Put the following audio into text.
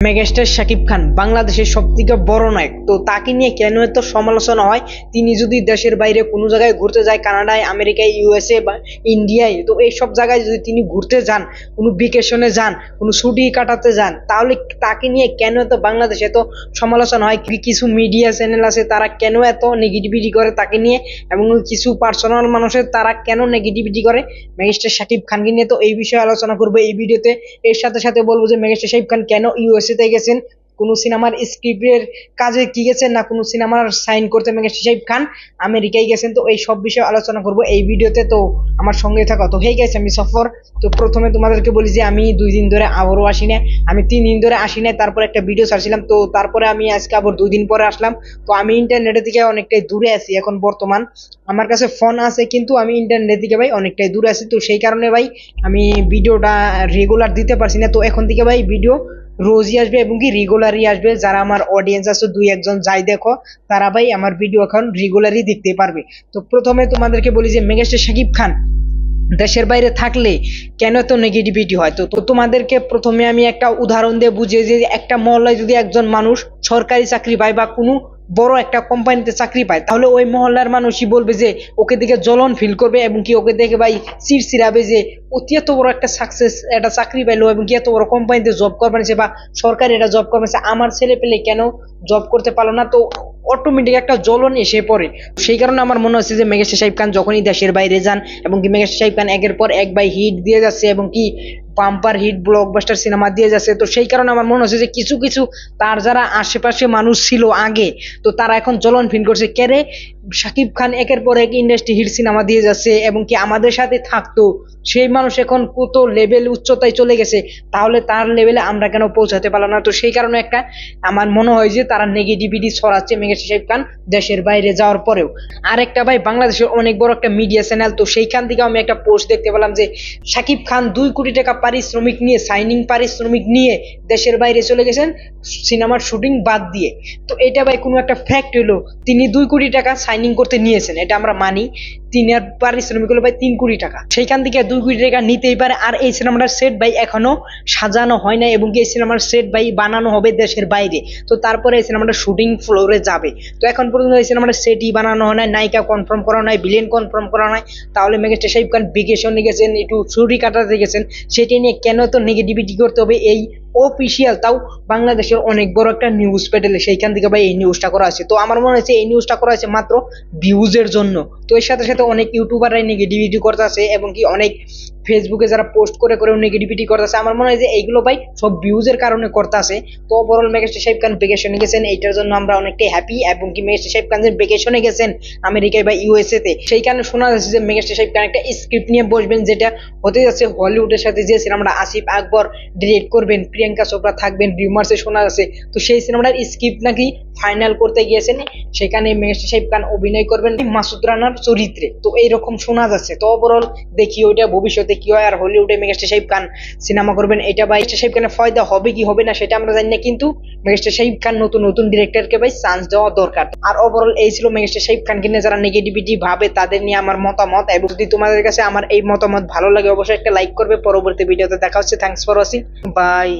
Megastar Shakib Khan বাংলাদেশের সবথেকে বড় নায়ক, তো তাকে নিয়ে কেন এত সমালোচনা হয়? তিনি যদি দেশের বাইরে কোনো জায়গায় ঘুরতে যায়, কানাডায়, আমেরিকায়, ইউএসএ বা ইন্ডিয়ায়, তো এইসব জায়গায় যদি তিনি ঘুরতে যান, কোনো ভেকেশনে যান, কোনো ছুটি কাটাতে যান, তাহলে তাকে নিয়ে কেন এত বাংলাদেশে এত সমালোচনা হয়? কিছু মিডিয়া চ্যানেল আছে তারা কেন এত নেগেটিভিটি করে তাকে নিয়ে, এবং কিছু পার্সোনাল মানুষের তারা কেন নেগেটিভিটি করে মেগাস্টার শাকিব খানকে নিয়ে। তো এই বিষয়ে আলোচনা করবো এই ভিডিওতে। এর সাথে সাথে বলবো যে মেগাস্টার শাকিব খান কেন ইউএসএ তে গেছেন, কোন সিনেমার স্ক্রিপ্টের কাজে কি গেছেন, না কোন সিনেমার সাইন করতে মেগাস্টার শাকিব খান আমেরিকায় গেছেন। তো এই সব বিষয়ে আলোচনা করব এই ভিডিওতে, তো আমার সঙ্গে থাকো। তো হেই গাইস, আমি সফর। তো প্রথমে তোমাদেরকে বলি যে আমি 2 দিন ধরে আবারও আসি না, আমি 3 দিন ধরে আসি না, তারপর একটা ভিডিও ছাড়ছিলাম, তো তারপরে আমি আজকে আবার 2 দিন পরে আসলাম। তো আমি ইন্টারনেটের থেকে অনেকটাই দূরে আছি এখন বর্তমান, আমার কাছে ফোন আছে কিন্তু আমি ইন্টারনেট থেকে ভাই অনেকটাই দূরে আছি। তো সেই কারণে ভাই আমি ভিডিওটা রেগুলার দিতে পারছি না। তো এখন থেকে ভাই ভিডিও রোজই আসবে এবং কি রেগুলারই আসবে। যারা আমার অডিয়েন্স আছে 2-1 জন যাই দেখো, তারা ভাই আমার ভিডিও এখন রেগুলারই দেখতে পারবে। তো প্রথমে তোমাদেরকে বলি যে মেগাস্টার শাকিব খান দেশের বাইরে থাকলে কেন এত নেগেটিভিটি হয়। তো তোমাদেরকে প্রথমে আমি একটা উদাহরণ দিয়ে বুঝিয়ে, যে একটা মহল্লায় যদি একজন মানুষ সরকারি চাকরি পায় বা কোনো বড় একটা কোম্পানিতে চাকরি পায়, তাহলে ওই মহল্লার মানুষই বলবে যে ওকে দেখে জ্বলন ফিল করবে, এবং কি ওকে দেখে ভাই চিড়চিড়াবে যে অতি এত বড় একটা সাকসেস, একটা চাকরি পাইলো এবং কি এত বড় কোম্পানিতে জব করবে বা সরকারি একটা জব করবে, আমার ছেলে পেলে কেন জব করতে পারলো না। তো অটোমেটিক একটা জ্বলন এসে পড়ে। সেই কারণে আমার মনে হচ্ছে যে মেগাস্টার শাকিব খান যখনই দেশের বাইরে যান, এবং কি মেগাস্টার শাকিব খান একের পর এক ভাই হিট দিয়ে যাচ্ছে, এবং কি বাম্পার হিট ব্লকবাস্টার সিনেমা দিয়ে যাচ্ছে। তো সেই কারণে আমার মনে হচ্ছে যে কিছু কিছু তার যারা আশেপাশে মানুষ ছিল আগে, তো তারা এখন জ্বলন ফিল করছে, কেরে শাকিব খান একের পর এক ইন্ডাস্ট্রি হিট সিনেমা দিয়ে যাচ্ছে এবং কি আমাদের সাথে থাকতো, সেই মানুষ এখন কত লেভেল উচ্চতায় চলে গেছে, তাহলে তার লেভেলে আমরা কেন পৌঁছাতে পারলাম না। তো সেই কারণে একটা আমার মনে হয় যে তারা নেগেটিভিটি ছড়াচ্ছে মেগাস্টার শাকিব খান দেশের বাইরে যাওয়ার পরেও। আর একটা ভাই বাংলাদেশের অনেক বড় একটা মিডিয়া চ্যানেল, তো সেইখান থেকে আমি একটা পোস্ট দেখতে পেলাম যে শাকিব খান 2 কোটি টাকা পারিশ্রমিক নিয়ে, সাইনিং পারিশ্রমিক নিয়ে দেশের বাইরে চলে গেছেন সিনেমার শুটিং বাদ দিয়ে। তো এটা ভাই কোনো একটা ফ্যাক্ট হলো, তিনি 2 কোটি টাকা সাইনিং করতে নিয়েছেন, এটা আমরা মানি। তিনের পারিশ্রমিক হলো ভাই 3 কোটি টাকা, সেইখান থেকে 2 কোটি টাকা নিতেই পারে। আর এই সিনেমাটার সেট ভাই এখনো সাজানো হয় না, এবং এই সিনেমার সেট ভাই বানানো হবে দেশের বাইরে। তো তারপরে এই সিনেমাটা শুটিং ফ্লোরে যাবে। তো এখন পর্যন্ত এই সিনেমাটার সেটই বানানো হয় না, নায়িকা কনফার্ম করা নাই, ভিলেন কনফার্ম করা নাই। তাহলে মেগাস্টার শাকিব খান ভেকেশনে গেছেন, একটু ছুটি কাটাতে গেছেন, সেটা নিয়ে কেন তো নেগেটিভিটি করতে হবে? এই অফিসিয়াল, তাও বাংলাদেশের অনেক বড় একটা নিউজ প্যাটেলে, সেইখান থেকে ভাই এই নিউজটা করা আছে। তো আমার মনে হচ্ছে এই নিউজটা করা আছে মাত্র ভিউজের জন্য। তো এর সাথে সাথে অনেক ইউটিউবাররাই নেগেটিভিটি করতে আছে, এবং কি অনেক ফেসবুকে যারা পোস্ট করে করে নেগেটিভিটি করতেছে। আমার মনে হয় যে এইগুলো ভাই সব ভিউজের কারণে করতেছে। তো ওভারঅল মেগাস্টার শাকিব খান ভেকেশনে গেছেন, এইটার জন্য আমরা অনেকটাই হ্যাপি, এবং কি মেগাস্টার শাকিব খান যে ভেকেশনে গেছেন আমেরিকায় বা ইউএসএ তে, সেই কারণে শোনা যাচ্ছে যে মেগাস্টার শাকিব খান একটা স্ক্রিপ্ট নিয়ে বসবেন, যেটা হতে যাচ্ছে হলিউডের সাথে যে সিনেমাটা আসিফ আকবর ডিরেক্ট করবেন, প্রিয়াঙ্কা চোপড়া থাকবেন, রিউমার্সে শোনা যাচ্ছে। তো সেই সিনেমাটার স্ক্রিপ্ট নাকি ফাইনাল করতে গিয়েছেন, সেখানে মেগাস্টার শাকিব খান অভিনয় করবেন মাসুদ রানার চরিত্রে, তো এইরকম শোনা যাচ্ছে। তো ওভারঅল দেখি ওইটা ভবিষ্যতে কি হয়। আর হলিউডে মেগাস্টার শাকিব খান সিনেমা করবেন, এটা ভাই মেগাস্টার শাকিব খানের ফায়দা হবে কি হবে না সেটা আমরা জানি না, কিন্তু মেগাস্টার শাকিব খান নতুন নতুন ডিরেক্টরকে ভাই চান্স দেওয়া দরকার। আর ওভারঅল এই ছিল মেগাস্টার শাকিব খানকে নিয়ে যারা নেগেটিভিটি ভাবে তাদের নিয়ে আমার মতামত। এবং যদি তোমাদের কাছে আমার এই মতামত ভালো লাগে, অবশ্যই একটা লাইক করবে। পরবর্তী ভিডিওতে দেখা হচ্ছে। Thanks for watching, by.